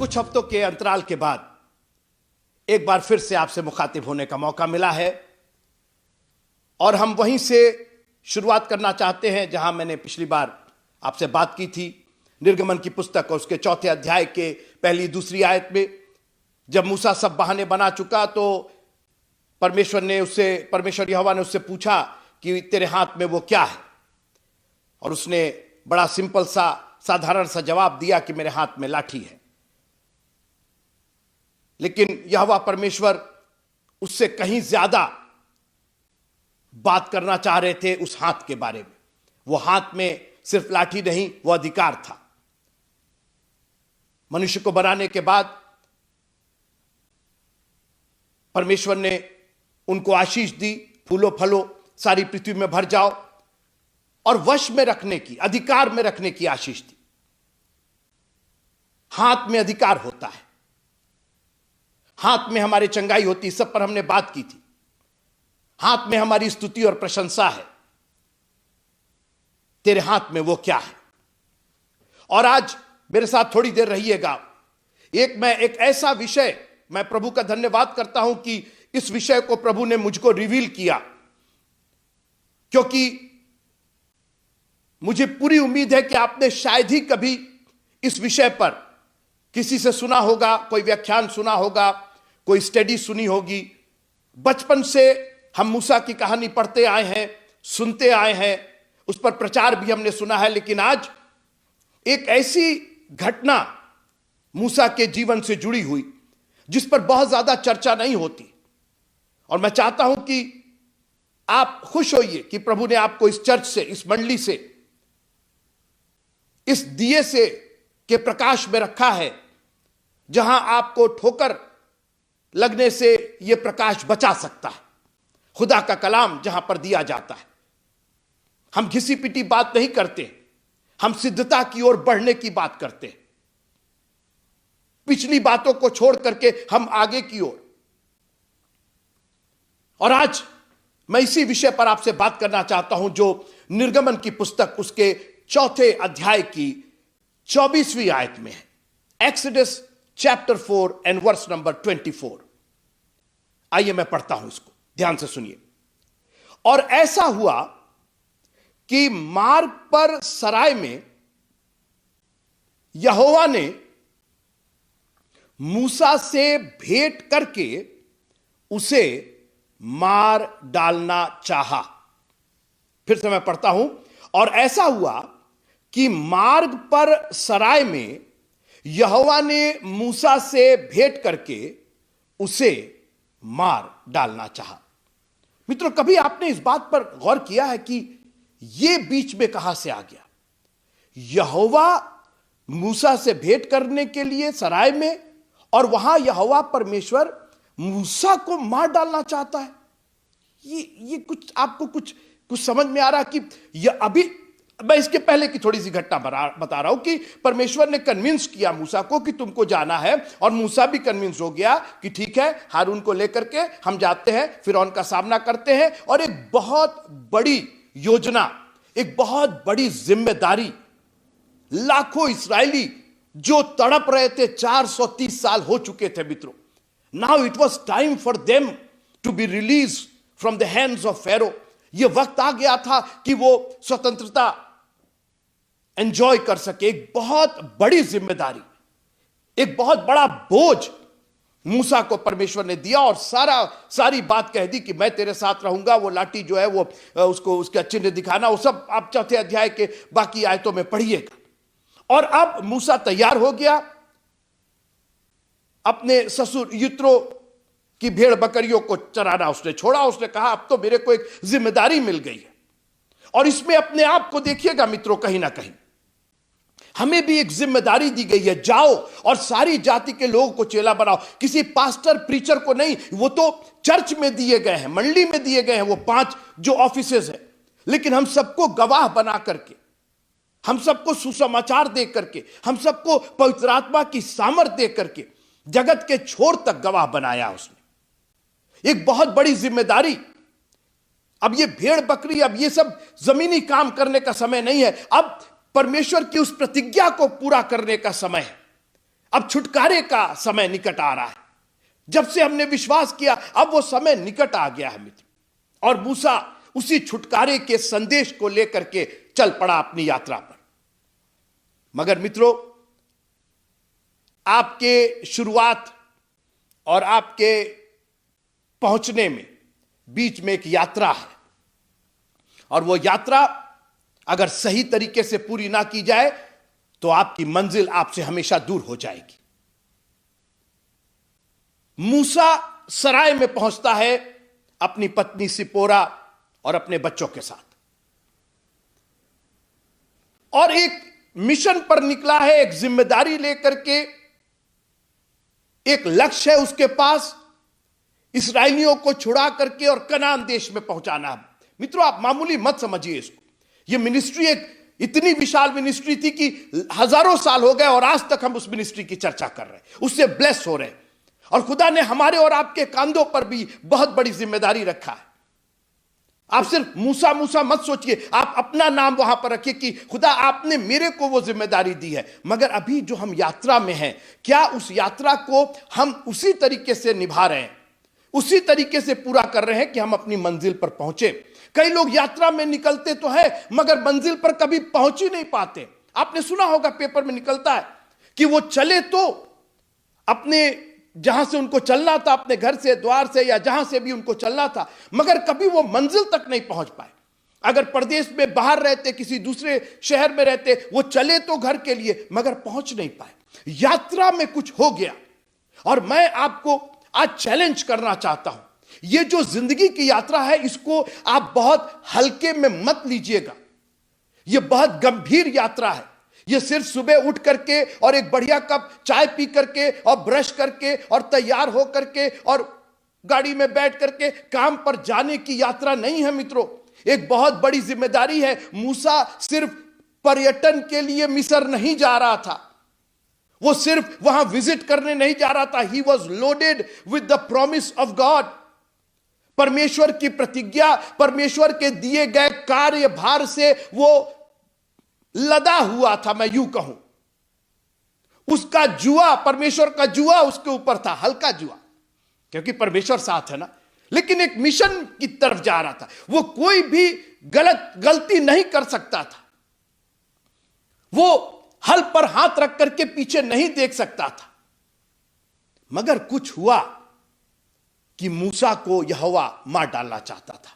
कुछ हफ्तों के अंतराल के बाद एक बार फिर से आपसे मुखातिब होने का मौका मिला है और हम वहीं से शुरुआत करना चाहते हैं जहां मैंने पिछली बार आपसे बात की थी। निर्गमन की पुस्तक और उसके 4थे अध्याय के पहली दूसरी आयत में जब मूसा सब बहाने बना चुका तो परमेश्वर यहोवा ने उससे पूछा कि तेरे हाथ में वो क्या है, और उसने बड़ा सिंपल सा साधारण सा जवाब दिया कि मेरे हाथ में लाठी है। लेकिन यहोवा परमेश्वर उससे कहीं ज्यादा बात करना चाह रहे थे उस हाथ के बारे में। वो हाथ में सिर्फ लाठी नहीं, वो अधिकार था। मनुष्य को बनाने के बाद परमेश्वर ने उनको आशीष दी, फूलो फलो सारी पृथ्वी में भर जाओ, और वश में रखने की, अधिकार में रखने की आशीष दी। हाथ में अधिकार होता है, हाथ में हमारी चंगाई होती, सब पर हमने बात की थी। हाथ में हमारी स्तुति और प्रशंसा है। तेरे हाथ में वो क्या है? और आज मेरे साथ थोड़ी देर रहिएगा। मैं एक ऐसा विषय, मैं प्रभु का धन्यवाद करता हूं कि इस विषय को प्रभु ने मुझको रिवील किया, क्योंकि मुझे पूरी उम्मीद है कि आपने शायद ही कभी इस विषय पर किसी से सुना होगा, कोई व्याख्यान सुना होगा, कोई स्टडी सुनी होगी। बचपन से हम मूसा की कहानी पढ़ते आए हैं, सुनते आए हैं, उस पर प्रचार भी हमने सुना है। लेकिन आज एक ऐसी घटना मूसा के जीवन से जुड़ी हुई जिस पर बहुत ज्यादा चर्चा नहीं होती, और मैं चाहता हूं कि आप खुश होइए कि प्रभु ने आपको इस चर्च से, इस मंडली से, इस दिए से के प्रकाश में रखा है, जहां आपको ठोकर लगने से यह प्रकाश बचा सकता है। खुदा का कलाम जहां पर दिया जाता है। हम घिसी पिटी बात नहीं करते, हम सिद्धता की ओर बढ़ने की बात करते हैं। पिछली बातों को छोड़ करके हम आगे की ओर। और आज मैं इसी विषय पर आपसे बात करना चाहता हूं, जो निर्गमन की पुस्तक उसके 4थे अध्याय की 24वीं आयत में है। Exodus chapter 4 and verse number 24। आइए मैं पढ़ता हूं इसको, ध्यान से सुनिए। और ऐसा हुआ कि मार्ग पर सराय में यहोवा ने मूसा से भेंट करके उसे मार डालना चाहा। फिर से मैं पढ़ता हूं। और ऐसा हुआ कि मार्ग पर सराय में यहोवा ने मूसा से भेंट करके उसे मार डालना चाहा। मित्रों, कभी आपने इस बात पर गौर किया है कि यह बीच में कहां से आ गया? यहोवा मूसा से भेंट करने के लिए सराय में, और वहां यहोवा परमेश्वर मूसा को मार डालना चाहता है। ये कुछ आपको कुछ समझ में आ रहा कि यह अभी, मैं इसके पहले की थोड़ी सी घटना बता रहा हूं कि परमेश्वर ने कन्विंस किया मूसा को कि तुमको जाना है, और मूसा भी कन्विंस हो गया कि ठीक है, हारून को लेकर के हम जाते हैं, फिरौन का सामना करते हैं, और एक बहुत बड़ी योजना, एक बहुत बड़ी जिम्मेदारी, लाखों इस्राएली जो तड़प रहे थे, 430 साल हो चुके थे मित्रों। Now it was time for them to be release from the hands of Pharaoh. यह वक्त आ गया था कि वो स्वतंत्रता एंजॉय कर सके। एक बहुत बड़ी जिम्मेदारी, एक बहुत बड़ा बोझ मूसा को परमेश्वर ने दिया, और सारी बात कह दी कि मैं तेरे साथ रहूंगा। वो लाठी जो है वो उसको उसका चिन्ह दिखाना, वो सब आप 4थे अध्याय के बाकी आयतों में पढ़िएगा। और अब मूसा तैयार हो गया, अपने ससुर यित्रो की भेड़ बकरियों को चराना उसने छोड़ा। उसने कहा अब तो मेरे को एक जिम्मेदारी मिल गई है। और इसमें अपने आप को देखिएगा मित्रों, कहीं ना कहीं हमें भी एक जिम्मेदारी दी गई है। जाओ और सारी जाति के लोगों को चेला बनाओ। किसी पास्टर प्रीचर को नहीं, वो तो चर्च में दिए गए हैं, मंडली में दिए गए हैं, वो 5 जो ऑफिसेज हैं। लेकिन हम सबको गवाह बना करके, हम सबको सुसमाचार दे करके, हम सबको पवित्र आत्मा की सामर्थ दे करके जगत के छोर तक गवाह बनाया उसने। एक बहुत बड़ी जिम्मेदारी। अब ये भेड़ बकरी, अब ये सब जमीनी काम करने का समय नहीं है। अब परमेश्वर की उस प्रतिज्ञा को पूरा करने का समय है। अब छुटकारे का समय निकट आ रहा है। जब से हमने विश्वास किया, अब वो समय निकट आ गया है मित्र। और मूसा उसी छुटकारे के संदेश को लेकर के चल पड़ा अपनी यात्रा पर। मगर मित्रों, आपके शुरुआत और आपके पहुंचने में बीच में एक यात्रा है, और वो यात्रा अगर सही तरीके से पूरी ना की जाए तो आपकी मंजिल आपसे हमेशा दूर हो जाएगी। मूसा सराय में पहुंचता है अपनी पत्नी सिपोरा और अपने बच्चों के साथ, और एक मिशन पर निकला है, एक जिम्मेदारी लेकर के। एक लक्ष्य है उसके पास, इस्राएलियों को छुड़ा करके और कनान देश में पहुंचाना है। मित्रों, आप मामूली मत समझिए इसको। यह मिनिस्ट्री एक इतनी विशाल मिनिस्ट्री थी कि हजारों साल हो गए और आज तक हम उस मिनिस्ट्री की चर्चा कर रहे हैं, उससे ब्लेस हो रहे हैं। और खुदा ने हमारे और आपके कांधों पर भी बहुत बड़ी जिम्मेदारी रखा है। आप सिर्फ मूसा मूसा मत सोचिए, आप अपना नाम वहां पर रखिए कि खुदा आपने मेरे को वो जिम्मेदारी दी है। मगर अभी जो हम यात्रा में हैं, क्या उस यात्रा को हम उसी तरीके से निभा रहे हैं, उसी तरीके से पूरा कर रहे हैं कि हम अपनी मंजिल पर पहुंचे? कई लोग यात्रा में निकलते तो है मगर मंजिल पर कभी पहुंच ही नहीं पाते। आपने सुना होगा, पेपर में निकलता है कि वो चले तो अपने जहां से उनको चलना था, अपने घर से, द्वार से, या जहां से भी उनको चलना था, मगर कभी वो मंजिल तक नहीं पहुंच पाए। अगर प्रदेश में बाहर रहते, किसी दूसरे शहर में रहते, वो चले तो घर के लिए मगर पहुंच नहीं पाए। यात्रा में कुछ हो गया। और मैं आपको आज चैलेंज करना चाहता हूं, ये जो जिंदगी की यात्रा है, इसको आप बहुत हल्के में मत लीजिएगा। यह बहुत गंभीर यात्रा है। यह सिर्फ सुबह उठ करके और एक बढ़िया कप चाय पी करके और ब्रश करके और तैयार हो करके और गाड़ी में बैठ करके काम पर जाने की यात्रा नहीं है मित्रों। एक बहुत बड़ी जिम्मेदारी है। मूसा सिर्फ पर्यटन के लिए मिस्र नहीं जा रहा था, वो सिर्फ वहां विजिट करने नहीं जा रहा था। He was loaded with the promise of God. परमेश्वर की प्रतिज्ञा, परमेश्वर के दिए गए कार्य भार से वो लदा हुआ था, मैं यूं कहूं। उसका जुआ, परमेश्वर का जुआ उसके ऊपर था, हल्का जुआ, क्योंकि परमेश्वर साथ है ना। लेकिन एक मिशन की तरफ जा रहा था। वो कोई भी गलती नहीं कर सकता था। वो हल पर हाथ रख करके पीछे नहीं देख सकता था। मगर कुछ हुआ कि मूसा को यहोवा मार डालना चाहता था।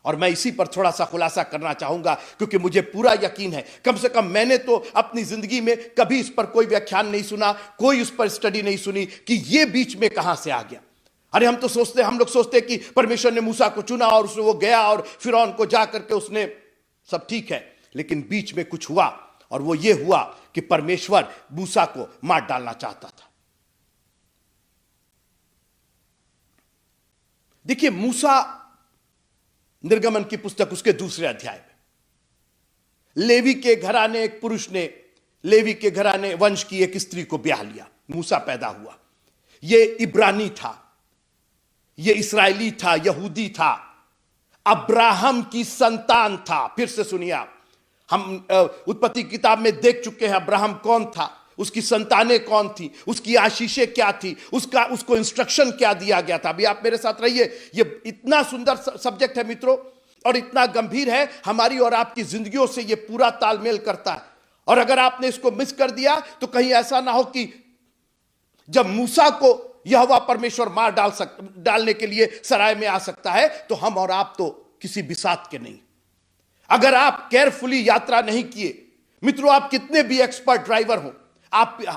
और मैं इसी पर थोड़ा सा खुलासा करना चाहूंगा, क्योंकि मुझे पूरा यकीन है, कम से कम मैंने तो अपनी जिंदगी में कभी इस पर कोई व्याख्यान नहीं सुना, कोई उस पर स्टडी नहीं सुनी कि यह बीच में कहां से आ गया। अरे हम लोग सोचते कि परमेश्वर ने मूसा को चुना और उसने वो गया और फिरौन को जा करके उसने, सब ठीक है। लेकिन बीच में कुछ हुआ, और वो ये हुआ कि परमेश्वर मूसा को मार डालना चाहता था। देखिए, मूसा, निर्गमन की पुस्तक उसके दूसरे अध्याय में, लेवी के घराने एक पुरुष ने, लेवी के घराने वंश की एक स्त्री को ब्याह लिया। मूसा पैदा हुआ। यह इब्रानी था, यह इस्राएली था, यहूदी था, अब्राहम की संतान था। फिर से सुनिए आप, हम उत्पत्ति किताब में देख चुके हैं अब्राहम कौन था, उसकी संतानें कौन थी, उसकी आशीषें क्या थी, उसको इंस्ट्रक्शन क्या दिया गया था। अभी आप मेरे साथ रहिए। ये इतना सुंदर सब्जेक्ट है मित्रों, और इतना गंभीर है, हमारी और आपकी जिंदगियों से ये पूरा तालमेल करता है। और अगर आपने इसको मिस कर दिया तो कहीं ऐसा ना हो कि जब मूसा को यहोवा परमेश्वर मार डालने के लिए सराय में आ सकता है, तो हम और आप तो किसी बिसात के नहीं। अगर आप केयरफुली यात्रा नहीं किए मित्रों, आप कितने भी एक्सपर्ट ड्राइवर हो,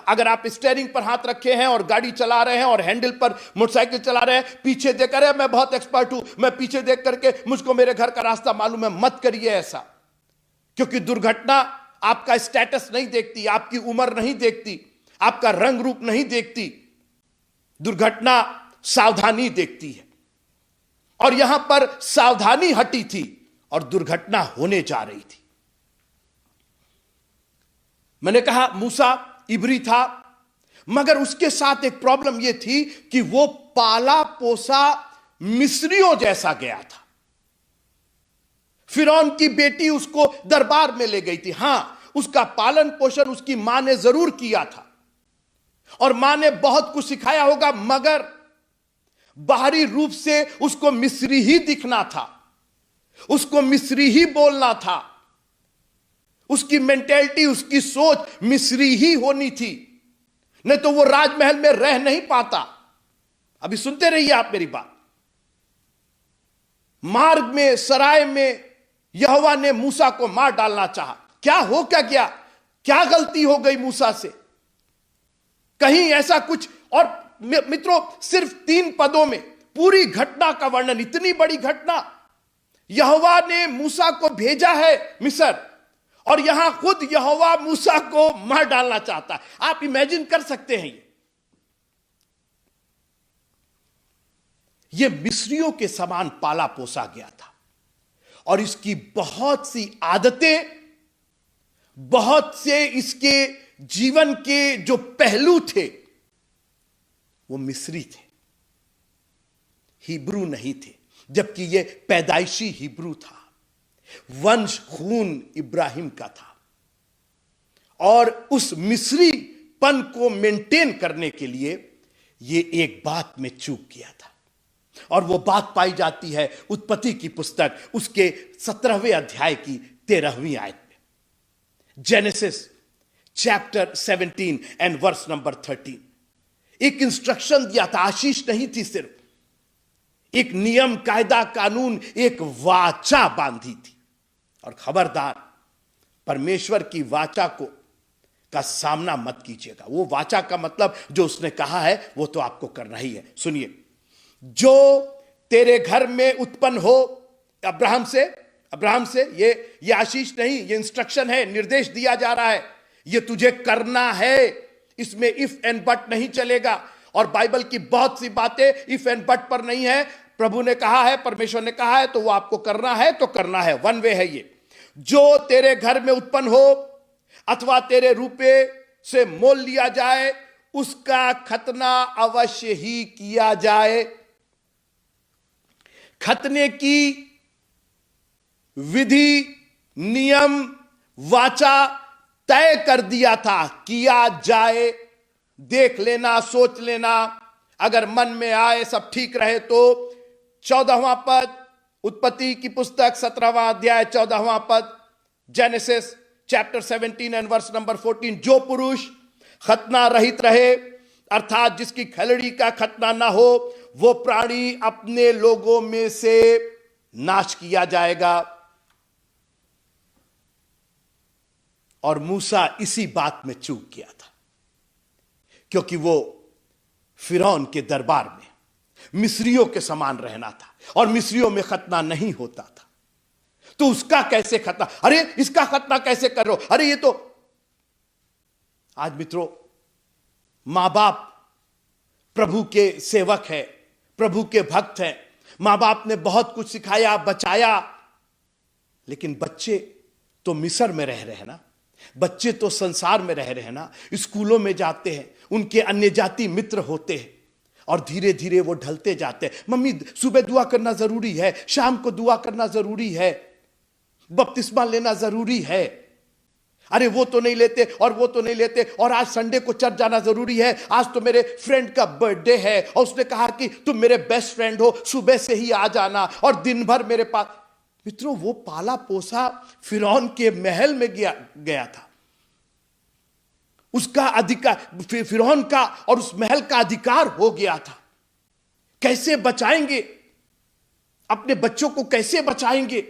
अगर आप स्टीयरिंग पर हाथ रखे हैं और गाड़ी चला रहे हैं और हैंडल पर मोटरसाइकिल चला रहे हैं, पीछे देख कर मैं बहुत एक्सपर्ट हूं, मैं पीछे देख करके मुझको मेरे घर का रास्ता मालूम है, मत करिए ऐसा। क्योंकि दुर्घटना आपका स्टेटस नहीं देखती, आपकी उम्र नहीं देखती, आपका रंग रूप नहीं देखती। दुर्घटना सावधानी देखती है। और यहां पर सावधानी हटी थी और दुर्घटना होने जा रही थी। मैंने कहा मूसा इब्री था, मगर उसके साथ एक प्रॉब्लम यह थी कि वो पाला पोसा मिस्रियों जैसा गया था। फिरौन की बेटी उसको दरबार में ले गई थी। हां, उसका पालन पोषण उसकी मां ने जरूर किया था, और मां ने बहुत कुछ सिखाया होगा, मगर बाहरी रूप से उसको मिस्री ही दिखना था, उसको मिस्री ही बोलना था, उसकी मेंटेलिटी, उसकी सोच मिस्री ही होनी थी, नहीं तो वो राजमहल में रह नहीं पाता। अभी सुनते रहिए आप मेरी बात। मार्ग में, सराय में यहोवा ने मूसा को मार डालना चाहा। क्या हो क्या गया? क्या गलती हो गई मूसा से? कहीं ऐसा कुछ? और मित्रों, सिर्फ 3 पदों में पूरी घटना का वर्णन, इतनी बड़ी घटना। यहोवा ने मूसा को भेजा है मिस्र, और यहां खुद यहोवा मूसा को मार डालना चाहता है। आप इमेजिन कर सकते हैं ये मिस्रियों के समान पाला पोसा गया था, और इसकी बहुत सी आदतें, बहुत से इसके जीवन के जो पहलू थे वो मिस्री थे, हिब्रू नहीं थे, जबकि ये पैदाइशी हिब्रू था। वंश खून इब्राहिम का था, और उस मिस्रीपन को मेंटेन करने के लिए ये एक बात में चूक किया था, और वो बात पाई जाती है उत्पत्ति की पुस्तक उसके 17वें अध्याय की 13वीं आयत में। Genesis chapter 17 and verse number 13। एक इंस्ट्रक्शन दिया था, आशीष नहीं थी, सिर्फ एक नियम, कायदा, कानून, एक वाचा बांधी थी। और खबरदार, परमेश्वर की वाचा का सामना मत कीजिएगा। वो वाचा का मतलब जो उसने कहा है वो तो आपको करना ही है। सुनिए, जो तेरे घर में उत्पन्न हो, अब्राहम से ये आशीष नहीं, ये इंस्ट्रक्शन है, निर्देश दिया जा रहा है, ये तुझे करना है। इसमें इफ एंड बट नहीं चलेगा। और बाइबल की बहुत सी बातें इफ एंड बट पर नहीं है। प्रभु ने कहा है, परमेश्वर ने कहा है, तो वो आपको करना है तो करना है। वन वे है ये। जो तेरे घर में उत्पन्न हो अथवा तेरे रुपए से मोल लिया जाए, उसका खतना अवश्य ही किया जाए। खतने की विधि, नियम, वाचा तय कर दिया था, किया जाए। देख लेना, सोच लेना, अगर मन में आए, सब ठीक रहे तो 14वां पद, उत्पत्ति की पुस्तक 17वां अध्याय 14वां पद, Genesis chapter 17 and verse number 14। जो पुरुष खतना रहित रहे, अर्थात जिसकी खलड़ी का खतना ना हो, वो प्राणी अपने लोगों में से नाश किया जाएगा। और मूसा इसी बात में चूक गया था, क्योंकि वो फिरौन के दरबार में मिस्रियों के समान रहना था, और मिस्रियों में खतना नहीं होता था। तो उसका कैसे खतना? अरे इसका खतना कैसे कर रहे हो? अरे ये तो। आज मित्रों, मां बाप प्रभु के सेवक है, प्रभु के भक्त हैं। मां बाप ने बहुत कुछ सिखाया, बचाया, लेकिन बच्चे तो मिस्र में रह रहे हैं ना, बच्चे तो संसार में रह रहे हैं ना, स्कूलों में जाते हैं, उनके अन्य जाति मित्र होते हैं, और धीरे धीरे वो ढलते जाते हैं। मम्मी सुबह दुआ करना जरूरी है, शाम को दुआ करना जरूरी है, बपतिस्मा लेना जरूरी है। अरे वो तो नहीं लेते और वो तो नहीं लेते, और आज संडे को चर्च जाना जरूरी है, आज तो मेरे फ्रेंड का बर्थडे है और उसने कहा कि तुम मेरे बेस्ट फ्रेंड हो, सुबह से ही आ जाना और दिन भर मेरे पास। मित्रों, वो पाला पोसा फिरौन के महल में गया था। उसका अधिकार, फिरौन का और उस महल का अधिकार हो गया था। कैसे बचाएंगे अपने बच्चों को? कैसे बचाएंगे?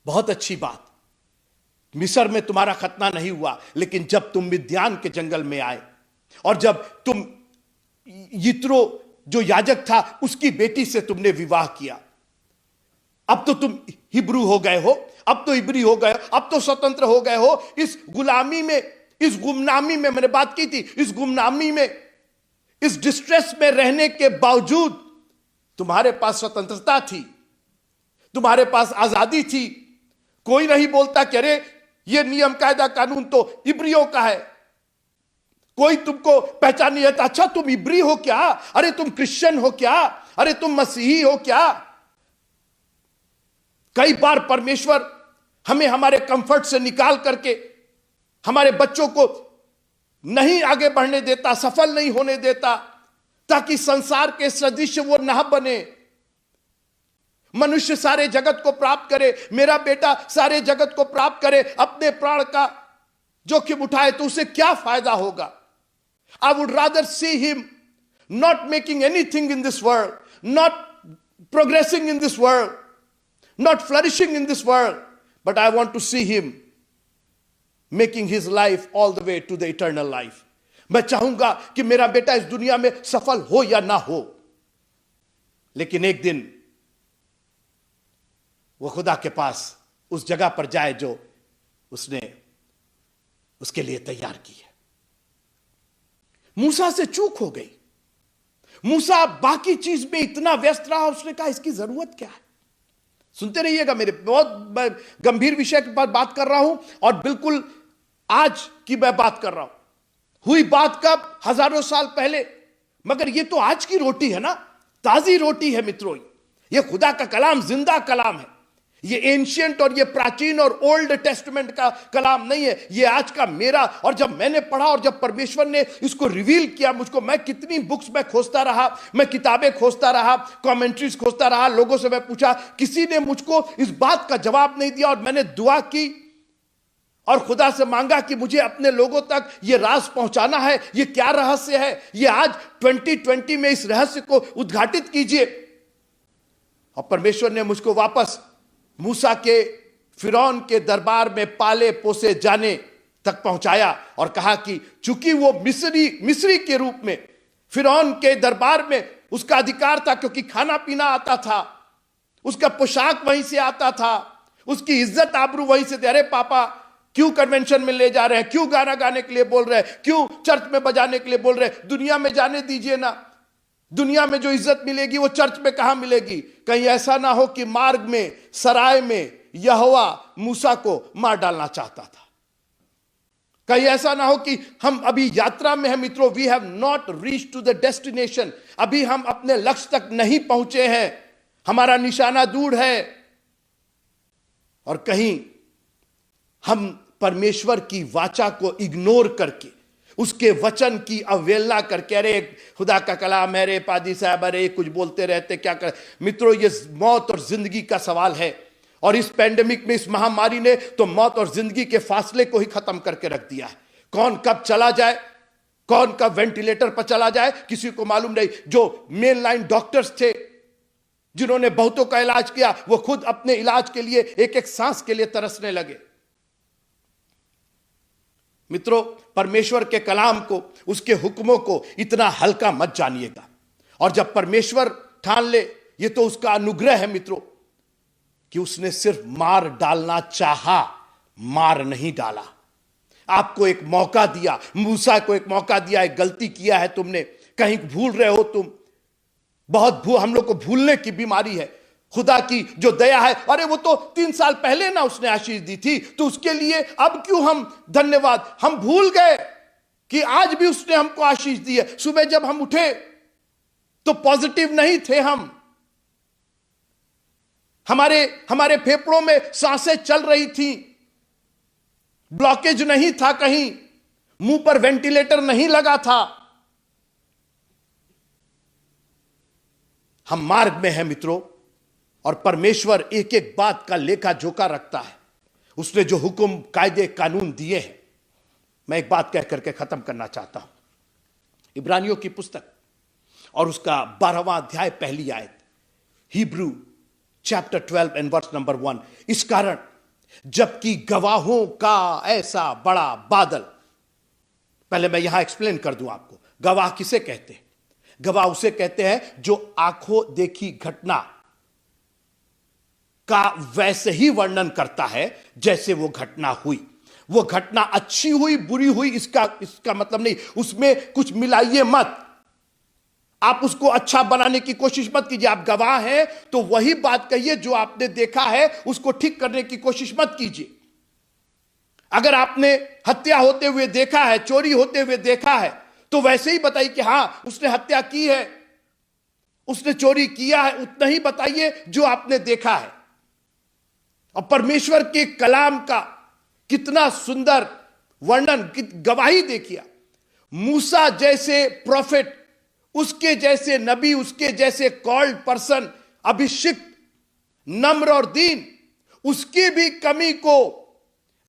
बहुत अच्छी बात, मिस्र में तुम्हारा खतना नहीं हुआ, लेकिन जब तुम मिद्यान के जंगल में आए और जब तुम यित्रो जो याजक था उसकी बेटी से तुमने विवाह किया, अब तो तुम हिब्रू हो गए हो, अब तो इब्री हो गए, अब तो स्वतंत्र हो गए हो। इस गुलामी में, इस गुमनामी में, मैंने बात की थी, इस गुमनामी में, इस डिस्ट्रेस में रहने के बावजूद तुम्हारे पास स्वतंत्रता थी, तुम्हारे पास आजादी थी। कोई नहीं बोलता कि अरे ये नियम कायदा कानून तो इब्रियों का है, कोई तुमको पहचान नहीं आता। अच्छा तुम इब्री हो क्या? अरे तुम क्रिश्चियन हो क्या? अरे तुम मसीही हो क्या? कई बार परमेश्वर हमें हमारे कंफर्ट से निकाल करके हमारे बच्चों को नहीं आगे बढ़ने देता, सफल नहीं होने देता, ताकि संसार के सदृश वो ना बने। मनुष्य सारे जगत को प्राप्त करे, मेरा बेटा सारे जगत को प्राप्त करे, अपने प्राण का जोखिम उठाए तो उसे क्या फायदा होगा? I would rather see him not making anything in this world, not progressing in this world, not flourishing in this world, but I want to see him making his life all the way to the eternal life. मैं चाहूंगा कि मेरा बेटा इस दुनिया में सफल हो या ना हो, लेकिन एक दिन वो खुदा के पास उस जगह पर जाए जो उसने उसके लिए तैयार की है। मूसा से चूक हो गई। मूसा बाकी चीज में इतना व्यस्त रहा, उसने कहा इसकी जरूरत क्या है। सुनते रहिएगा, मेरे बहुत गंभीर विषय के बाद बात कर रहा हूं और बिल्कुल आज की मैं बात कर रहा हूं। हुई बात कब? हजारों साल पहले, मगर ये तो आज की रोटी है ना, ताजी रोटी है मित्रों। ये खुदा का कलाम जिंदा कलाम है। ये एंशियंट और ये प्राचीन और ओल्ड टेस्टमेंट का कलाम नहीं है, ये आज का मेरा। और जब मैंने पढ़ा और जब परमेश्वर ने इसको रिवील किया मुझको, मैं कितनी बुक्स में खोजता रहा, मैं किताबें खोजता रहा, कमेंट्रीज खोजता रहा, लोगों से मैं पूछा, किसी ने मुझको इस बात का जवाब नहीं दिया। और मैंने दुआ की और खुदा से मांगा कि मुझे अपने लोगों तक ये राज पहुंचाना है। ये क्या रहस्य है, ये आज 2020 में इस रहस्य को उद्घाटित कीजिए। और परमेश्वर ने मुझको वापस मूसा के फिरौन के दरबार में पाले पोसे जाने तक पहुंचाया और कहा कि चूंकि वो मिस्री के रूप में फिरौन के दरबार में उसका अधिकार था, क्योंकि खाना पीना आता था, उसका पोशाक वहीं से आता था, उसकी इज्जत आबरू वहीं से थी। अरे पापा, क्यों कन्वेंशन में ले जा रहे हैं, क्यों गाना गाने के लिए बोल रहे हैं, क्यों चर्च में बजाने के लिए बोल रहे हैं, दुनिया में जाने दीजिए ना। दुनिया में जो इज्जत मिलेगी वो चर्च में कहां मिलेगी? कहीं ऐसा ना हो कि मार्ग में, सराय में यहोवा मूसा को मार डालना चाहता था। कहीं ऐसा ना हो कि हम अभी यात्रा में हैं मित्रों, we have not reach to the destination, अभी हम अपने लक्ष्य तक नहीं पहुंचे हैं, हमारा निशाना दूर है। और कहीं हम परमेश्वर की वाचा को इग्नोर करके, उसके वचन की अवहेलना करके, अरे खुदा का कलाम है, रे पादी साहब, अरे कुछ बोलते रहते, क्या कर। मित्रों, ये मौत और जिंदगी का सवाल है। और इस पैंडेमिक में, इस महामारी ने तो मौत और जिंदगी के फासले को ही खत्म करके रख दिया है। कौन कब चला जाए, कौन कब वेंटिलेटर पर चला जाए, किसी को मालूम नहीं। जो मेन लाइन डॉक्टर्स थे, जिन्होंने बहुतों का इलाज किया, वो खुद अपने इलाज के लिए एक एक सांस के लिए तरसने लगे। मित्रों, परमेश्वर के कलाम को, उसके हुक्मों को इतना हल्का मत जानिएगा। और जब परमेश्वर ठान ले, ये तो उसका अनुग्रह है मित्रों, कि उसने सिर्फ मार डालना चाहा, मार नहीं डाला। आपको एक मौका दिया, मूसा को एक मौका दिया, एक गलती किया है तुमने, कहीं भूल रहे हो तुम। बहुत हम लोग को भूलने की बीमारी है। खुदा की जो दया है, अरे वो तो 3 साल पहले ना उसने आशीष दी थी, तो उसके लिए अब क्यों हम धन्यवाद। हम भूल गए कि आज भी उसने हमको आशीष दी है। सुबह जब हम उठे तो पॉजिटिव नहीं थे हम, हमारे फेफड़ों में सांसें चल रही थी, ब्लॉकेज नहीं था, कहीं मुंह पर वेंटिलेटर नहीं लगा था। हम मार्ग में हैं मित्रों, और परमेश्वर एक एक बात का लेखा जोखा रखता है। उसने जो हुक्म, कायदे, कानून दिए हैं। मैं एक बात कह करके खत्म करना चाहता हूं। इब्रानियों की पुस्तक और उसका 12वां अध्याय, पहली आयत, Hebrew chapter 12 and verse number 1। इस कारण जबकि गवाहों का ऐसा बड़ा बादल, पहले मैं यहां एक्सप्लेन कर दूं आपको, गवाह किसे कहते हैं? गवाह उसे कहते हैं जो आंखों देखी घटना का वैसे ही वर्णन करता है जैसे वो घटना हुई। वो घटना अच्छी हुई, बुरी हुई, इसका मतलब नहीं, उसमें कुछ मिलाइए मत। आप उसको अच्छा बनाने की कोशिश मत कीजिए। आप गवाह हैं तो वही बात कहिए जो आपने देखा है, उसको ठीक करने की कोशिश मत कीजिए। अगर आपने हत्या होते हुए देखा है, चोरी होते हुए देखा है, तो वैसे ही बताइए कि हां उसने हत्या की है, उसने चोरी किया है, उतना ही बताइए जो आपने देखा है। और परमेश्वर के कलाम का कितना सुंदर वर्णन की गवाही देखिए। मूसा जैसे प्रॉफिट, उसके जैसे नबी, उसके जैसे कॉल्ड पर्सन, अभिषिक्त, नम्र और दीन, उसकी भी कमी को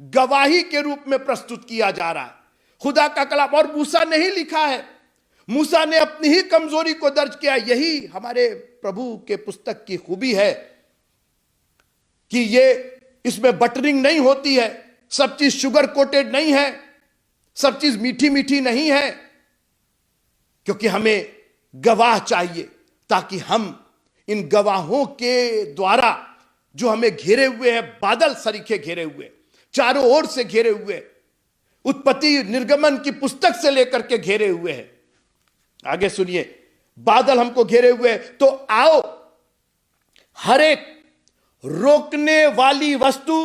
गवाही के रूप में प्रस्तुत किया जा रहा है। खुदा का कलाम, और मूसा ने ही लिखा है, मूसा ने अपनी ही कमजोरी को दर्ज किया। यही हमारे प्रभु के पुस्तक की खूबी है कि ये इसमें बटरिंग नहीं होती है, सब चीज शुगर कोटेड नहीं है, सब चीज मीठी मीठी नहीं है, क्योंकि हमें गवाह चाहिए ताकि हम इन गवाहों के द्वारा जो हमें घेरे हुए हैं, बादल सरीखे घेरे हुए, चारों ओर से घेरे हुए, उत्पत्ति निर्गमन की पुस्तक से लेकर के घेरे हुए हैं। आगे सुनिए, बादल हमको घेरे हुए, तो आओ हर एक रोकने वाली वस्तु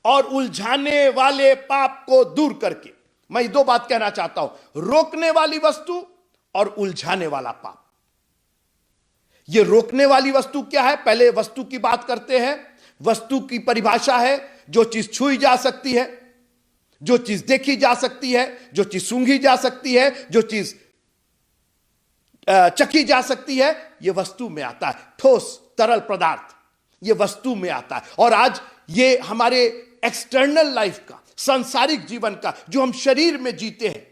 और उलझाने वाले पाप को दूर करके। मैं दो बात कहना चाहता हूं, रोकने वाली वस्तु और उलझाने वाला पाप। यह रोकने वाली वस्तु क्या है? पहले वस्तु की बात करते हैं। वस्तु की परिभाषा है जो चीज छुई जा सकती है, जो चीज देखी जा सकती है, जो चीज सूंघी जा सकती है, जो चीज चखी जा सकती है, यह वस्तु में आता है। ठोस तरल पदार्थ यह वस्तु में आता है। और आज ये हमारे एक्सटर्नल लाइफ का, सांसारिक जीवन का, जो हम शरीर में जीते हैं,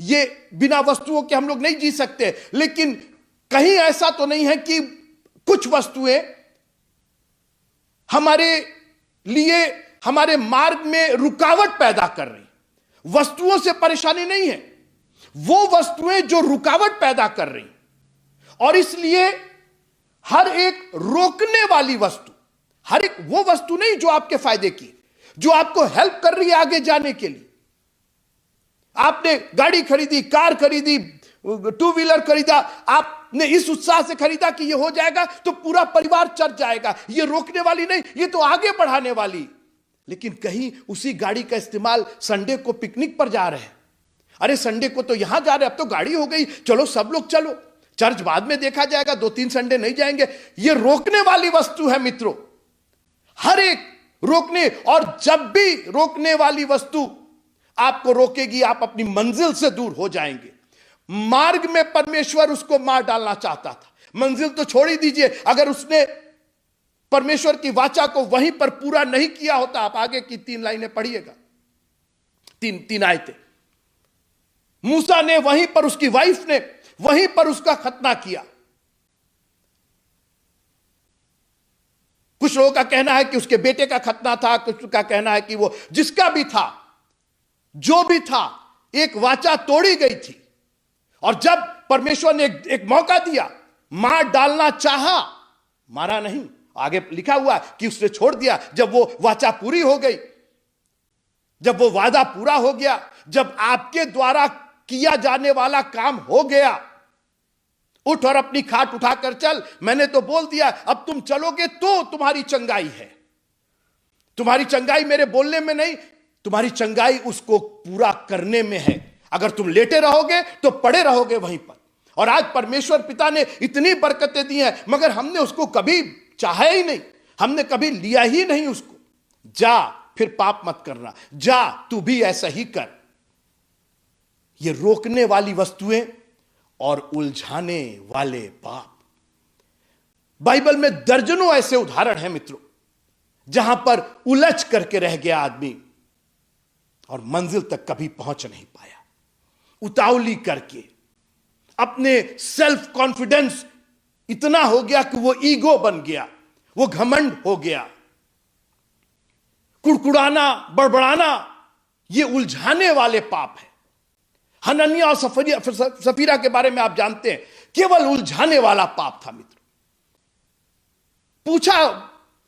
ये बिना वस्तुओं के हम लोग नहीं जी सकते। लेकिन कहीं ऐसा तो नहीं है कि कुछ वस्तुएं हमारे लिए, हमारे मार्ग में रुकावट पैदा कर रही। वस्तुओं से परेशानी नहीं है, वो वस्तुएं जो रुकावट पैदा कर रही, और इसलिए हर एक रोकने वाली वस्तु, हर एक वो वस्तु नहीं जो आपके फायदे की, जो आपको हेल्प कर रही है आगे जाने के लिए। आपने गाड़ी खरीदी, कार खरीदी, टू व्हीलर खरीदा, आपने इस उत्साह से खरीदा कि ये हो जाएगा तो पूरा परिवार चल जाएगा। ये रोकने वाली नहीं, ये तो आगे बढ़ाने वाली। लेकिन कहीं उसी गाड़ी का इस्तेमाल, संडे को पिकनिक पर जा रहे हैं, अरे संडे को तो यहां जा रहे हैं, अब तो गाड़ी हो गई, चलो सब लोग चलो, चर्च बाद में देखा जाएगा, 2-3 संडे नहीं जाएंगे। ये रोकने वाली वस्तु है मित्रों, हर एक रोकने। और जब भी रोकने वाली वस्तु आपको रोकेगी, आप अपनी मंजिल से दूर हो जाएंगे। मार्ग में परमेश्वर उसको मार डालना चाहता था, मंजिल तो छोड़ ही दीजिए, अगर उसने परमेश्वर की वाचा को वहीं पर पूरा नहीं किया होता। आप आगे की 3 लाइनें पढ़िएगा, 3 आयतें। मूसा ने वहीं पर, उसकी वाइफ ने वहीं पर उसका खतना किया। कुछ लोगों का कहना है कि उसके बेटे का खतना था, कुछ का कहना है कि वो जिसका भी था, जो भी था, एक वाचा तोड़ी गई थी। और जब परमेश्वर ने एक मौका दिया, मार डालना चाहा, मारा नहीं। आगे लिखा हुआ कि उसने छोड़ दिया। जब वो वाचा पूरी हो गई, जब वो वादा पूरा हो गया, जब आपके द्वारा किया जाने वाला काम हो गया, उठ और अपनी खाट उठाकर चल, मैंने तो बोल दिया, अब तुम चलोगे तो तुम्हारी चंगाई है। तुम्हारी चंगाई मेरे बोलने में नहीं, तुम्हारी चंगाई उसको पूरा करने में है। अगर तुम लेटे रहोगे तो पड़े रहोगे वहीं पर। और आज परमेश्वर पिता ने इतनी बरकतें दी हैं, मगर हमने उसको कभी चाहा ही नहीं, हमने कभी लिया ही नहीं उसको। जा, फिर पाप मत करना, जा तू भी ऐसा ही कर। ये रोकने वाली वस्तुएं और उलझाने वाले पाप। बाइबल में दर्जनों ऐसे उदाहरण हैं मित्रों, जहां पर उलझ करके रह गया आदमी और मंजिल तक कभी पहुंच नहीं पाया। उतावली करके अपने सेल्फ कॉन्फिडेंस इतना हो गया कि वो ईगो बन गया, वो घमंड हो गया। कुड़कुड़ाना, बड़बड़ाना, ये उलझाने वाले पाप है। हनन्याह और सफीरा के बारे में आप जानते हैं, केवल उलझाने वाला पाप था मित्र। पूछा,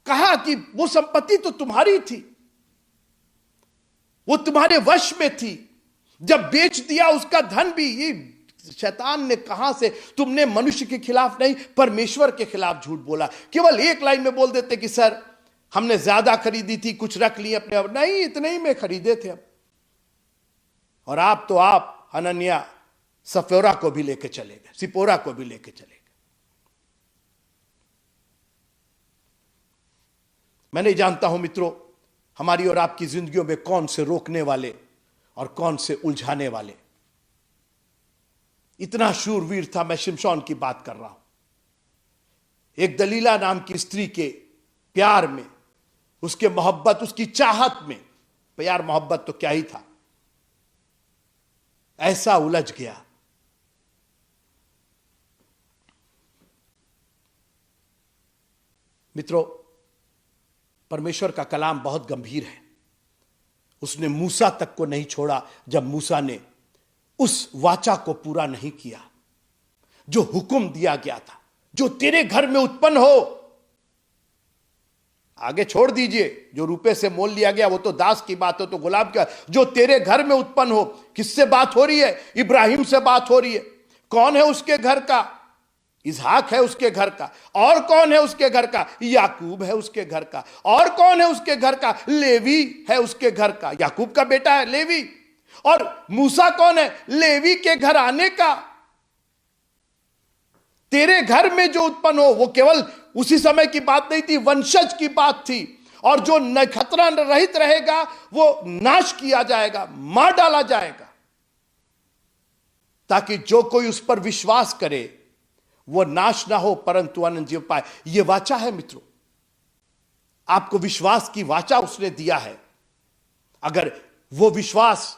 कहा कि वो संपत्ति तो तुम्हारी थी, वो तुम्हारे वश में थी, जब बेच दिया उसका धन भी। ये शैतान ने कहां से, तुमने मनुष्य के खिलाफ नहीं परमेश्वर के खिलाफ झूठ बोला। केवल एक लाइन में बोल देते कि सर हमने ज्यादा खरीदी थी, कुछ रख लिए अपने। अब नहीं, इतने ही में खरीदे थे अब। और आप हनन्याह सफोरा को भी लेके चले गए, सिपोरा को भी लेके चले गए। मैं नहीं जानता हूं मित्रों, हमारी और आपकी जिंदगियों में कौन से रोकने वाले और कौन से उलझाने वाले। इतना शूरवीर था। मैं शिमशोन की बात कर रहा हूं। एक दलीला नाम की स्त्री के प्यार में, उसके मोहब्बत, उसकी चाहत में, प्यार मोहब्बत तो क्या ही था, ऐसा उलझ गया। मित्रों, परमेश्वर का कलाम बहुत गंभीर है। उसने मूसा तक को नहीं छोड़ा जब मूसा ने उस वाचा को पूरा नहीं किया जो हुक्म दिया गया था, जो तेरे घर में उत्पन्न हो। आगे छोड़ दीजिए, जो रुपए से मोल लिया गया वो तो दास की बात हो, तो गुलाम का, जो तेरे घर में उत्पन्न हो। किससे बात हो रही है? इब्राहिम से बात हो रही है। कौन है उसके घर का? इसहाक है उसके घर का। और कौन है उसके घर का? याकूब है उसके घर का। और कौन है उसके घर का? लेवी है उसके घर का। याकूब का बेटा है लेवी। और मूसा कौन है? लेवी के घर आने का। तेरे घर में जो उत्पन्न हो, वो केवल उसी समय की बात नहीं थी, वंशज की बात थी। और जो खतरा रहित रहेगा वो नाश किया जाएगा, मार डाला जाएगा, ताकि जो कोई उस पर विश्वास करे वो नाश ना हो परंतु अनंत जीव पाए। ये वाचा है मित्रों, आपको विश्वास की वाचा उसने दिया है। अगर वो विश्वास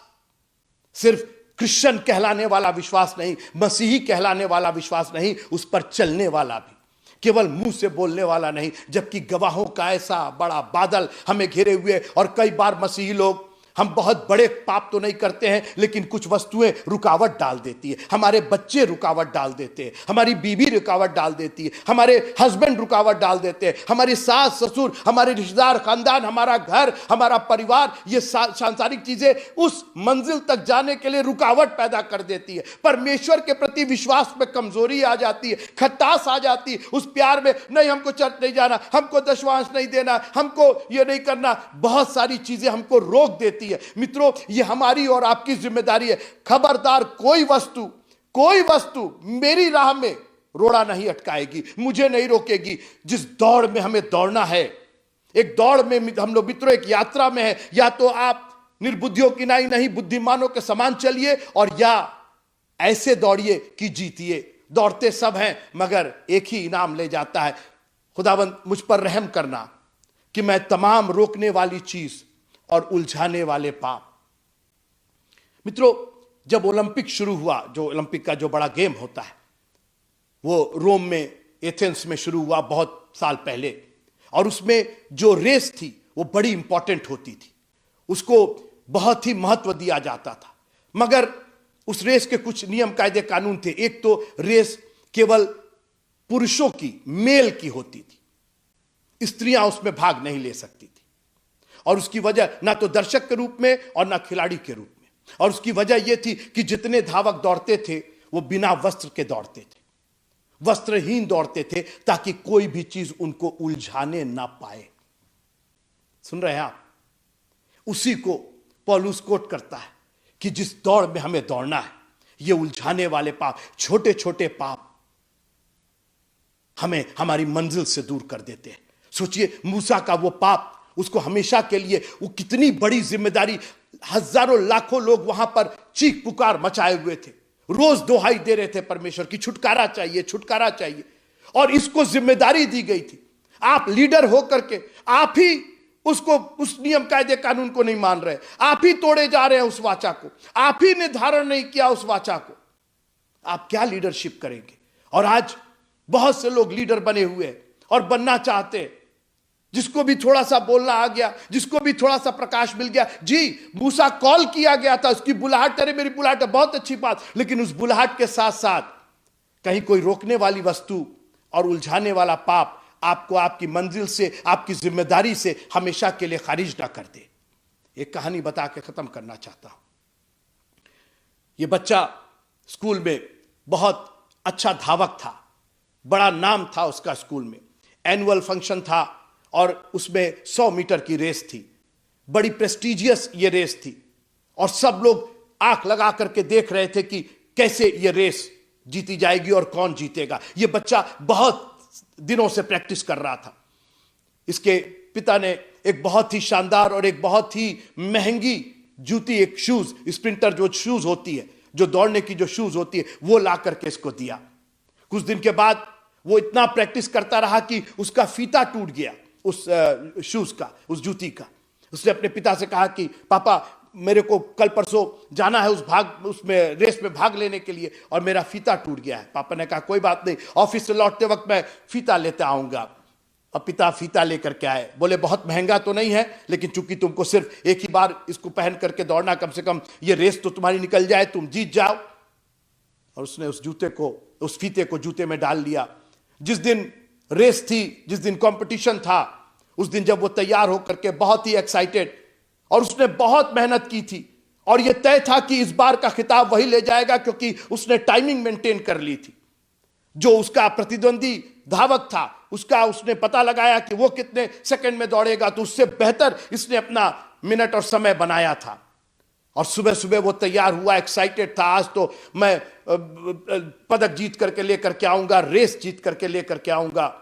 सिर्फ क्रिश्चियन कहलाने वाला विश्वास नहीं, मसीही कहलाने वाला विश्वास नहीं, उस पर चलने वाला भी, केवल मुंह से बोलने वाला नहीं। जबकि गवाहों का ऐसा बड़ा बादल हमें घेरे हुए, और कई बार मसीही लोग, हम बहुत बड़े पाप तो नहीं करते हैं, लेकिन कुछ वस्तुएं रुकावट डाल देती है। हमारे बच्चे रुकावट डाल देते हैं, हमारी बीवी रुकावट डाल देती है, हमारे हस्बैंड रुकावट डाल देते हैं, हमारी सास ससुर, हमारे रिश्तेदार, खानदान, हमारा घर, हमारा परिवार, ये सांसारिक चीजें उस मंजिल तक जाने के लिए रुकावट पैदा कर देती है। परमेश्वर के प्रति विश्वास में कमजोरी आ जाती है, खटास आ जाती है। उस प्यार में, नहीं हमको चर्च नहीं जाना, हमको दशवांश नहीं देना, हमको ये नहीं करना, बहुत सारी चीजें हमको रोक देती है। मित्रों, ये हमारी और आपकी जिम्मेदारी है। खबरदार, कोई वस्तु मेरी राह में रोड़ा नहीं अटकाएगी, मुझे नहीं रोकेगी। जिस दौड़ में हमें दौड़ना है, एक दौड़ में हम लोग मित्रों एक यात्रा में है। या तो आप निर्बुद्धियों की नहीं बुद्धिमानों के समान चलिए, और या ऐसे दौड़िए कि जीतिए। दौड़ते सब हैं मगर एक ही इनाम ले जाता है। खुदावंद मुझ पर रहम करना कि मैं तमाम रोकने वाली चीज और उलझाने वाले पाप। मित्रों, जब ओलंपिक शुरू हुआ, जो ओलंपिक का जो बड़ा गेम होता है, वो रोम में, एथेंस में शुरू हुआ बहुत साल पहले। और उसमें जो रेस थी वो बड़ी इंपॉर्टेंट होती थी, उसको बहुत ही महत्व दिया जाता था। मगर उस रेस के कुछ नियम कायदे कानून थे। एक तो रेस केवल पुरुषों की, मेल की होती थी, स्त्रियां उसमें भाग नहीं ले सकती थी। और उसकी वजह ना तो दर्शक के रूप में और ना खिलाड़ी के रूप में। और उसकी वजह यह थी कि जितने धावक दौड़ते थे वो बिना वस्त्र के दौड़ते थे, वस्त्रहीन दौड़ते थे, ताकि कोई भी चीज उनको उलझाने ना पाए। सुन रहे हैं आप? उसी को पौलुस कोट करता है कि जिस दौड़ में हमें दौड़ना है, ये उलझाने वाले पाप, छोटे छोटे पाप हमें हमारी मंजिल से दूर कर देते हैं। सोचिए, मूसा का वो पाप, उसको हमेशा के लिए, वो कितनी बड़ी जिम्मेदारी। हजारों लाखों लोग वहां पर चीख पुकार मचाए हुए थे, रोज दोहाई दे रहे थे परमेश्वर की, छुटकारा चाहिए, छुटकारा चाहिए। और इसको जिम्मेदारी दी गई थी। आप लीडर होकर के आप ही उसको, उस नियम कायदे कानून को नहीं मान रहे, आप ही तोड़े जा रहे हैं उस वाचा को, आप ही ने धारण नहीं किया उस वाचा को। आप क्या लीडरशिप करेंगे? और आज बहुत से लोग लीडर बने हुए हैं और बनना चाहते हैं। जिसको भी थोड़ा सा बोलना आ गया, जिसको भी थोड़ा सा प्रकाश मिल गया, जी मूसा कॉल किया गया था, उसकी बुलाहट, अरे मेरी बुलाहट है, बहुत अच्छी बात। लेकिन उस बुलाहट के साथ साथ कहीं कोई रोकने वाली वस्तु और उलझाने वाला पाप आपको आपकी मंजिल से, आपकी जिम्मेदारी से हमेशा के लिए खारिज ना कर दे। एक कहानी बता के खत्म करना चाहता हूं। यह बच्चा स्कूल में बहुत अच्छा धावक था, बड़ा नाम था उसका स्कूल में। एनुअल फंक्शन था और उसमें 100 मीटर की रेस थी, बड़ी प्रेस्टिजियस ये रेस थी। और सब लोग आंख लगा करके देख रहे थे कि कैसे ये रेस जीती जाएगी और कौन जीतेगा। ये बच्चा बहुत दिनों से प्रैक्टिस कर रहा था। इसके पिता ने एक बहुत ही शानदार और एक बहुत ही महंगी जूती, एक शूज, स्प्रिंटर जो शूज होती है, जो दौड़ने की जो शूज होती है, वो ला करके इसको दिया। कुछ दिन के बाद वो इतना प्रैक्टिस करता रहा कि उसका फीता टूट गया, उस शूज का, उस जूती का। उसने अपने पिता से कहा कि पापा, मेरे को कल परसों जाना है उसमें रेस में भाग लेने के लिए, और मेरा फीता टूट गया है। पापा ने कहा कोई बात नहीं, ऑफिस से लौटते वक्त मैं फीता लेते आऊंगा। और पिता फीता लेकर के आए। बोले बहुत महंगा तो नहीं है, लेकिन चूंकि तुमको सिर्फ एक ही बार इसको पहन करके दौड़ना, कम से कम ये रेस तो तुम्हारी निकल जाए, तुम जीत जाओ। और उसने उस जूते को, उस फीते को जूते में डाल लिया। जिस दिन रेस थी, जिस दिन कंपटीशन था, उस दिन जब वो तैयार होकर के बहुत ही एक्साइटेड, और उसने बहुत मेहनत की थी, और यह तय था कि इस बार का खिताब वही ले जाएगा, क्योंकि उसने टाइमिंग मेंटेन कर ली थी। जो उसका प्रतिद्वंदी धावक था, उसने पता लगाया कि वो कितने सेकंड में दौड़ेगा, तो उससे बेहतर इसने अपना मिनट और समय बनाया था। और सुबह सुबह वो तैयार हुआ, एक्साइटेड था, आज तो मैं पदक जीत करके लेकर के आऊंगा, रेस जीत करके लेकर के आऊंगा।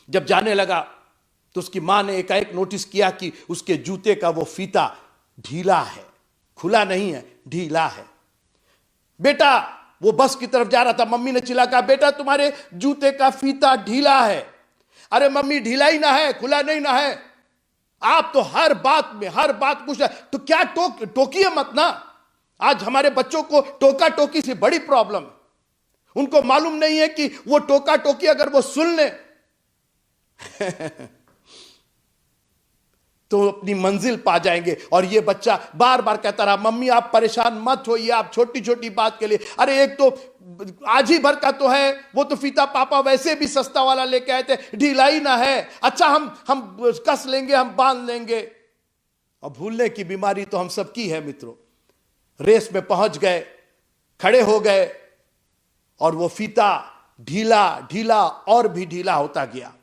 जब जाने लगा तो उसकी मां ने एकाएक नोटिस किया कि उसके जूते का वो फीता ढीला है, खुला नहीं है, ढीला है। बेटा, वो बस की तरफ जा रहा था, मम्मी ने चिल्ला कहा, बेटा तुम्हारे जूते का फीता ढीला है। अरे मम्मी, ढीला ही ना है, खुला नहीं ना है। आप तो हर बात पूछ रहे, तो क्या टोकिए मत ना। आज हमारे बच्चों को टोका टोकी से बड़ी प्रॉब्लम है। उनको मालूम नहीं है कि वो टोका टोकी अगर वो सुन ले तो अपनी मंजिल पा जाएंगे। और ये बच्चा बार बार कहता रहा, मम्मी आप परेशान मत होइए, आप छोटी छोटी बात के लिए, अरे एक तो आज ही भर का तो है, वो तो फीता पापा वैसे भी सस्ता वाला लेके आए थे, ढीला ही ना है, अच्छा हम कस लेंगे, हम बांध लेंगे। और भूलने की बीमारी तो हम सबकी है मित्रों। रेस में पहुंच गए, खड़े हो गए, और वो फीता ढीला ढीला और भी ढीला होता गया।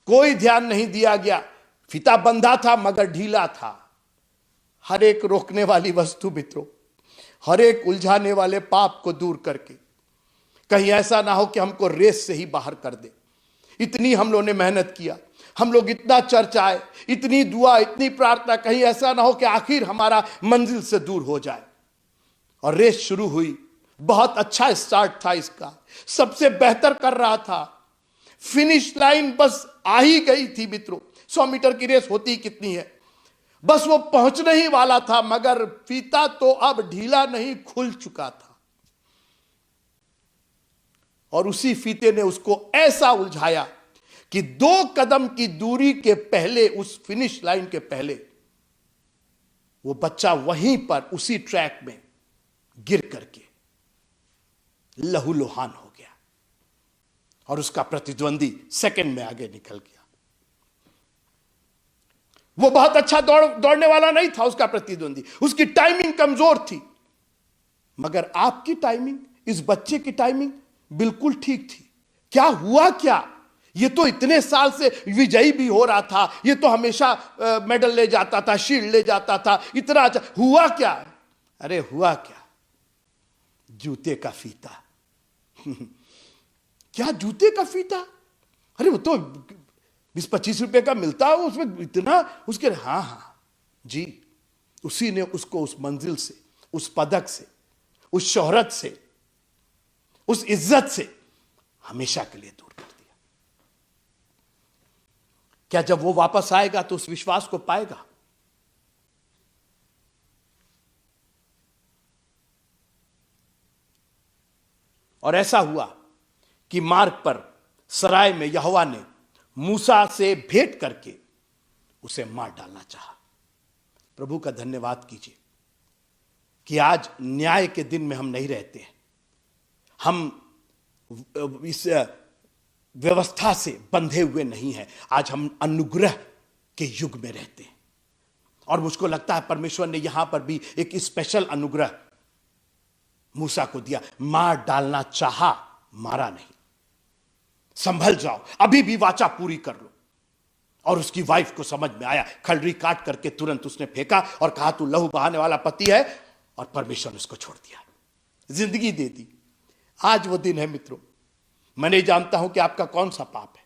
कोई ध्यान नहीं दिया गया, फीता बंधा था मगर ढीला था। हर एक रोकने वाली वस्तु मित्रों, हर एक उलझाने वाले पाप को दूर करके, कहीं ऐसा ना हो कि हमको रेस से ही बाहर कर दे। इतनी हम लोगों ने मेहनत किया, हम लोग इतना चर्च आए, इतनी दुआ, इतनी प्रार्थना, कहीं ऐसा ना हो कि आखिर हमारा मंजिल से दूर हो जाए। और रेस शुरू हुई, बहुत अच्छा स्टार्ट था इसका, सबसे बेहतर कर रहा था। फिनिश लाइन बस आ ही गई थी मित्रों। 100 मीटर की रेस होती कितनी है, बस वो पहुंचने ही वाला था, मगर फीता तो अब ढीला नहीं, खुल चुका था। और उसी फीते ने उसको ऐसा उलझाया कि 2 कदम की दूरी के पहले, उस फिनिश लाइन के पहले, वो बच्चा वहीं पर उसी ट्रैक में गिर करके लहूलुहान हो गया। और उसका प्रतिद्वंदी सेकंड में आगे निकल गया। वो बहुत अच्छा दौड़ने वाला नहीं था उसका प्रतिद्वंदी, उसकी टाइमिंग कमजोर थी, मगर आपकी टाइमिंग, इस बच्चे की टाइमिंग बिल्कुल ठीक थी। क्या हुआ क्या? ये तो इतने साल से विजयी भी हो रहा था, ये तो हमेशा मेडल ले जाता था, शील्ड ले जाता था, इतना अच्छा, हुआ क्या? अरे हुआ क्या, जूते का फीता। क्या जूते का फीता? अरे वो तो 20-25 रुपए का मिलता है, उसमें इतना उसके, हाँ जी, उसी ने उसको उस मंजिल से, उस पदक से, उस शोहरत से, उस इज्जत से हमेशा के लिए दूर कर दिया। क्या जब वो वापस आएगा तो उस विश्वास को पाएगा? और ऐसा हुआ कि मार्ग पर सराय में यहोवा ने मूसा से भेंट करके उसे मार डालना चाहा। प्रभु का धन्यवाद कीजिए कि आज न्याय के दिन में हम नहीं रहते हैं। हम इस व्यवस्था से बंधे हुए नहीं हैं। आज हम अनुग्रह के युग में रहते हैं। और मुझको लगता है परमेश्वर ने यहां पर भी एक स्पेशल अनुग्रह मूसा को दिया। मार डालना चाहा, मारा नहीं। संभल जाओ, अभी भी वाचा पूरी कर लो। और उसकी वाइफ को समझ में आया, खलरी काट करके तुरंत उसने फेंका और कहा तू लहू बहाने वाला पति है, और परमेश्वर ने उसको छोड़ दिया, जिंदगी दे दी। आज वो दिन है मित्रों। मैं नहीं जानता हूं कि आपका कौन सा पाप है,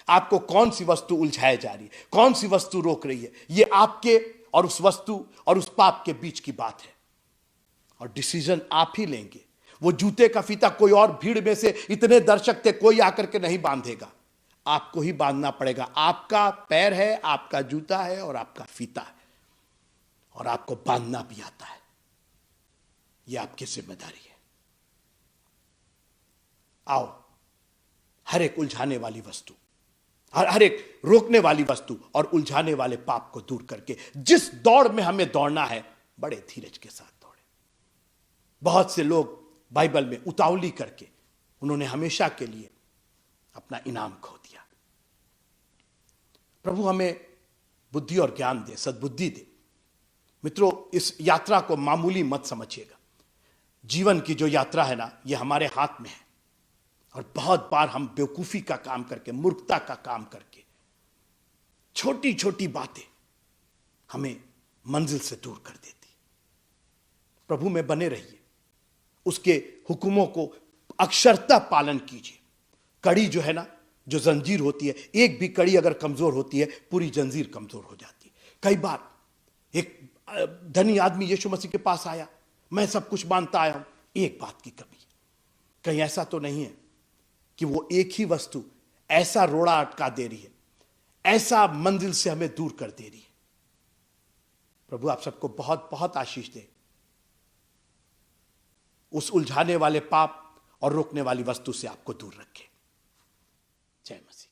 आपको कौन सी वस्तु उलझाई जा रही है, कौन सी वस्तु रोक रही है। ये आपके और उस वस्तु और उस पाप के बीच की बात है, और डिसीजन आप ही लेंगे। वो जूते का फीता कोई और भीड़ में से इतने दर्शक थे, कोई आकर के नहीं बांधेगा, आपको ही बांधना पड़ेगा। आपका पैर है, आपका जूता है और आपका फीता है, और आपको बांधना भी आता है। यह आपकी जिम्मेदारी है। आओ, हर एक उलझाने वाली वस्तु, हर एक रोकने वाली वस्तु और उलझाने वाले पाप को दूर करके जिस दौड़ में हमें दौड़ना है, बड़े धीरज के साथ दौड़े। बहुत से लोग बाइबल में उतावली करके उन्होंने हमेशा के लिए अपना इनाम खो दिया। प्रभु हमें बुद्धि और ज्ञान दे, सद्बुद्धि दे। मित्रों, इस यात्रा को मामूली मत समझिएगा। जीवन की जो यात्रा है ना, ये हमारे हाथ में है, और बहुत बार हम बेवकूफी का काम करके, मूर्खता का काम करके, छोटी छोटी बातें हमें मंजिल से दूर कर देती। प्रभु में बने रहिए, उसके हुक्मों को अक्षरता पालन कीजिए। कड़ी जो है ना, जो जंजीर होती है, एक भी कड़ी अगर कमजोर होती है, पूरी जंजीर कमजोर हो जाती है। कई बार एक धनी आदमी यीशु मसीह के पास आया, मैं सब कुछ मानता आया हूं, एक बात की कमी। कहीं ऐसा तो नहीं है कि वो एक ही वस्तु ऐसा रोड़ा अटका दे रही है, ऐसा मंजिल से हमें दूर कर दे रही है। प्रभु आप सबको बहुत बहुत आशीष दे, उस उलझाने वाले पाप और रोकने वाली वस्तु से आपको दूर रखे। जय मसीह।